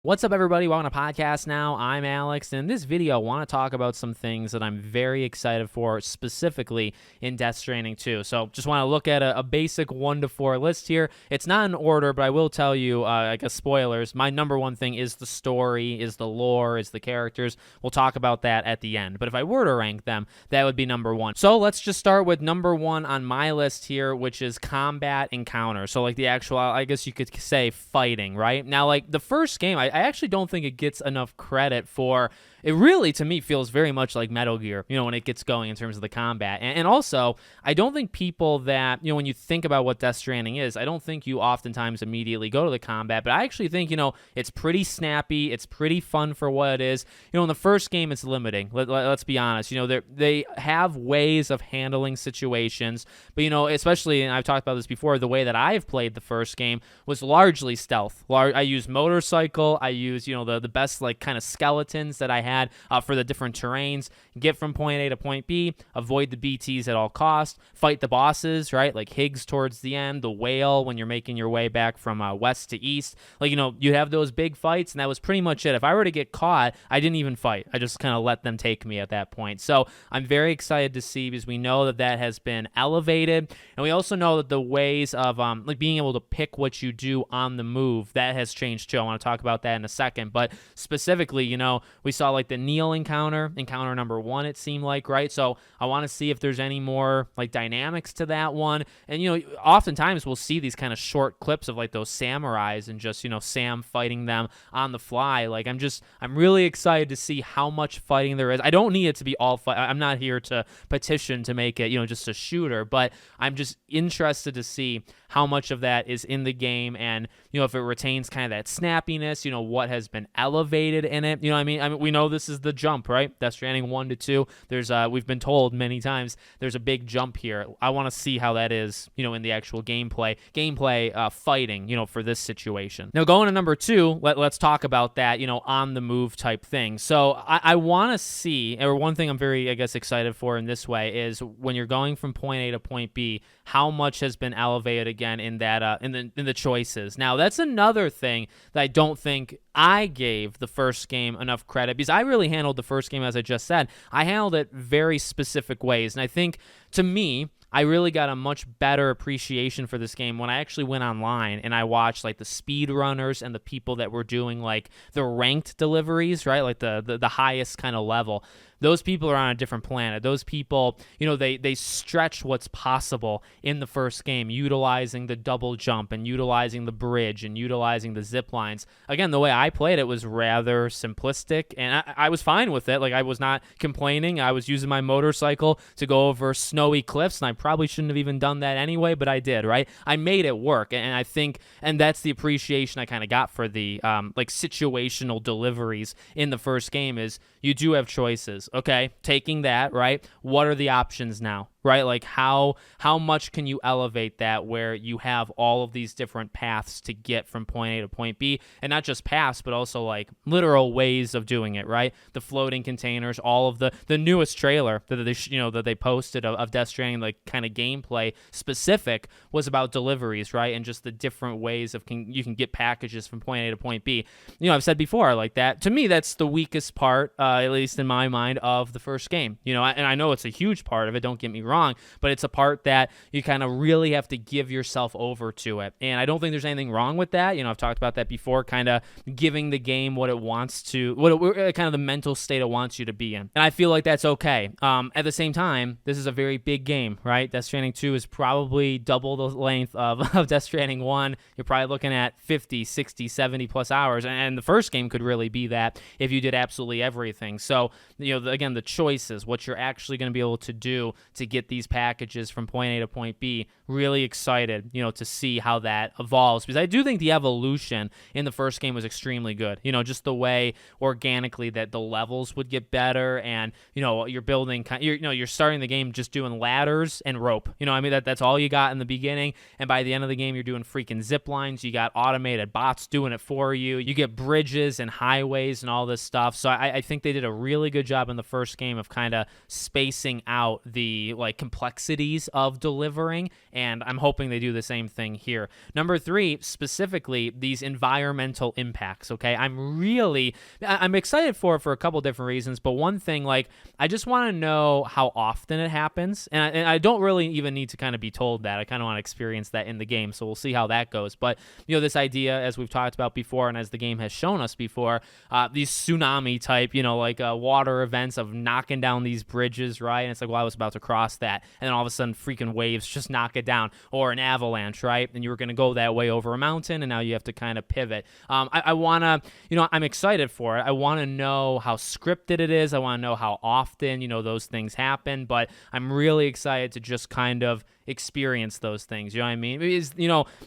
What's up, everybody? Welcome to Podcast Now. I'm Alex, and in this video, I want to talk about some things that I'm very excited for, specifically in Death Stranding 2. So just want to look at a basic 1 to 4 list here. It's not in order, but I will tell you, I guess spoilers, my number one thing is the story, is the lore, is the characters. We'll talk about that at the end. But if I were to rank them, that would be number one. So let's just start with number one on my list here, which is combat encounter. So like the actual, I guess you could say fighting, right? Now, like the first game, I actually don't think it gets enough credit for it. Really, to me, feels very much like Metal Gear, when it gets going in terms of the combat. And also, I don't think people that, when you think about what Death Stranding is, I don't think you oftentimes immediately go to the combat, but I actually think, it's pretty snappy, it's pretty fun for what it is. In the first game, it's limiting. Let's be honest. They have ways of handling situations, but, especially, and I've talked about this before, the way that I've played the first game was largely stealth. I used motorcycle, I used, the best, kind of skeletons that I had for the different terrains, get from point A to point B, avoid the BTs at all costs, fight the bosses, right? Like Higgs towards the end, the whale when you're making your way back from west to east. You have those big fights, and that was pretty much it. If I were to get caught, I didn't even fight. I just kind of let them take me at that point. So I'm very excited to see, because we know that has been elevated, and we also know that the ways of being able to pick what you do on the move, that has changed too. I want to talk about that in a second, but specifically, we saw the Neil encounter number one, it seemed like, right? So I want to see if there's any more dynamics to that one. And oftentimes we'll see these kind of short clips of those samurais and just Sam fighting them on the fly. I'm really excited to see how much fighting there is. I don't need it to be all fight. I'm not here to petition to make it just a shooter, but I'm just interested to see how much of that is in the game, and if it retains kind of that snappiness, what has been elevated in it. I mean, we know this is the jump, right? Death Stranding 1 to 2. There's we've been told many times there's a big jump here. I want to see how that is, in the actual gameplay fighting, for this situation. Now, going to number 2, let's talk about that, on the move type thing. So I want to see, or one thing I'm very, I guess, excited for in this way is when you're going from point A to point B, how much has been elevated again in that in the choices. Now, that's another thing that I don't think I gave the first game enough credit, because I really handled the first game, as I just said. I handled it very specific ways, and I think, to me, I really got a much better appreciation for this game when I actually went online and I watched the speedrunners and the people that were doing the ranked deliveries, right? The highest kind of level. Those people are on a different planet. Those people, they stretch what's possible in the first game, utilizing the double jump and utilizing the bridge and utilizing the zip lines. Again, the way I played it was rather simplistic, and I was fine with it. I was not complaining. I was using my motorcycle to go over snowy cliffs, and I probably shouldn't have even done that anyway, but I did, right? I made it work, and I think, and that's the appreciation I kind of got for the situational deliveries in the first game, is you do have choices. Okay, taking that, right? What are the options now, right? How much can you elevate that where you have all of these different paths to get from point A to point B, and not just paths, but also literal ways of doing it, right? The floating containers, all of the newest trailer that they posted of Death Stranding, kind of gameplay specific, was about deliveries, right? And just the different ways of you can get packages from point A to point B. I've said before, that to me, that's the weakest part, at least in my mind, of the first game. And I know it's a huge part of it, don't get me wrong, but it's a part that you kind of really have to give yourself over to it. And I don't think there's anything wrong with that. I've talked about that before, kind of giving the game what it wants to, kind of the mental state it wants you to be in. And I feel like that's okay. At the same time, this is a very big game, right? Death Stranding 2 is probably double the length of Death Stranding 1. You're probably looking at 50, 60, 70 plus hours. And the first game could really be that if you did absolutely everything. So, again, the choices, what you're actually going to be able to do to get these packages from point A to point B. Really excited, to see how that evolves, because I do think the evolution in the first game was extremely good. Just the way organically that the levels would get better, and you're building, you're starting the game just doing ladders and rope. That's all you got in the beginning, and by the end of the game, you're doing freaking zip lines. You got automated bots doing it for you. You get bridges and highways and all this stuff. So I think they did a really good job in the first game of kind of spacing out the like complexities of delivering, and I'm hoping they do the same thing here. Number 3, specifically these environmental impacts. Okay, I'm excited for a couple different reasons, but one thing, like, I just want to know how often it happens, and I don't really even need to kind of be told that. I kind of want to experience that in the game, so we'll see how that goes. But this idea, as we've talked about before, and as the game has shown us before, these tsunami type, like water events of knocking down these bridges, right? And it's like, well, I was about to cross that, and then all of a sudden, freaking waves just knock it down, or an avalanche, right? And you were going to go that way over a mountain, and now you have to kind of pivot. I want to, I'm excited for it. I want to know how scripted it is. I want to know how often, those things happen, but I'm really excited to just kind of experience those things. You know what I mean? Because,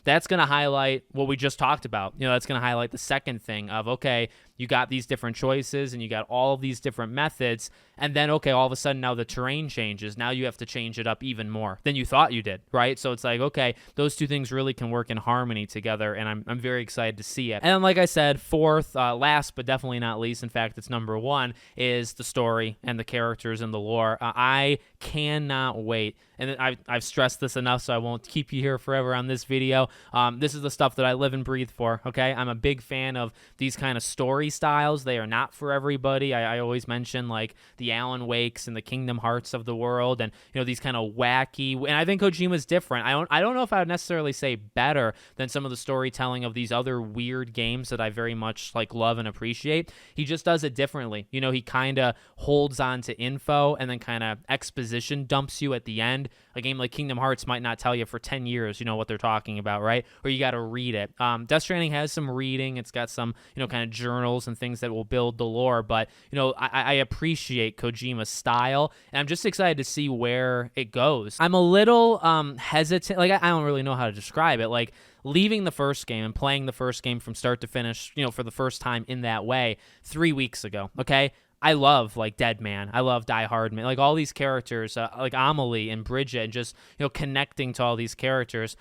that's going to highlight what we just talked about. That's going to highlight the second thing of, okay, you got these different choices and you got all of these different methods, and then, okay, all of a sudden now the terrain changes. Now you have to change it up even more than you thought you did, right? So it's like, okay, those two things really can work in harmony together, and I'm very excited to see it. And then, like I said, fourth, last but definitely not least, in fact, it's number 1, is the story and the characters and the lore. I cannot wait. And I've stressed this enough, so I won't keep you here forever on this video. This is the stuff that I live and breathe for, okay? I'm a big fan of these kind of story styles. They are not for everybody. I always mention, like, the Alan Wakes and the Kingdom Hearts of the world, and, these kind of wacky, and I think Kojima's different. I don't know if I would necessarily say better than some of the storytelling of these other weird games that I very much, like, love and appreciate. He just does it differently. He kind of holds on to info and then kind of exposition dumps you at the end. A game like Kingdom Hearts might not tell you for 10 years, what they're talking about, right? Or you got to read it. Death Stranding has some reading. It's got some, kind of journals and things that will build the lore. But, I appreciate Kojima's style, and I'm just excited to see where it goes. I'm a little hesitant. Like, I don't really know how to describe it. Like, leaving the first game and playing the first game from start to finish, for the first time in that way 3 weeks ago, okay? I love, like, Dead Man. I love Die Hard Man. Like, all these characters, like Amelie and Bridget, and just, connecting to all these characters.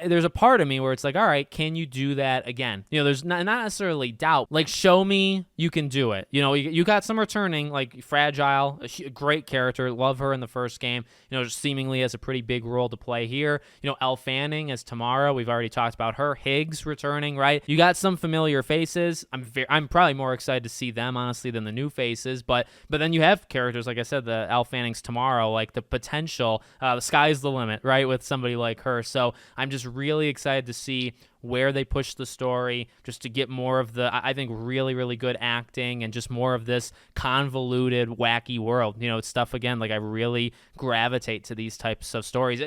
There's a part of me where it's like, all right, can you do that again? There's not necessarily doubt. Like, show me you can do it. You got some returning, like Fragile, a great character. Love her in the first game. Seemingly has a pretty big role to play here. Elle Fanning as Tamara. We've already talked about her. Higgs returning, right? You got some familiar faces. I'm probably more excited to see them, honestly, than the new faces, but then you have characters, like I said, the Elle Fanning's Tomorrow, like the potential, the sky's the limit, right, with somebody like her. So I'm just really excited to see where they push the story, just to get more of the, I think, really, really good acting and just more of this convoluted, wacky world. It's stuff, again, like I really gravitate to these types of stories,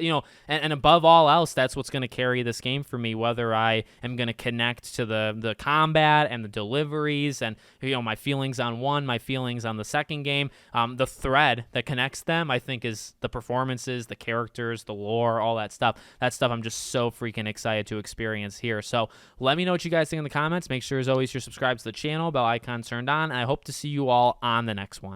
and above all else, that's what's going to carry this game for me, whether I am going to connect to the combat and the deliveries and, my feelings on one, my feelings on the second game. The thread that connects them, I think, is the performances, the characters, the lore, all that stuff. That stuff I'm just so freaking excited to experience here. So let me know what you guys think in the comments. Make sure, as always, you're subscribed to the channel, bell icon turned on, and I hope to see you all on the next one.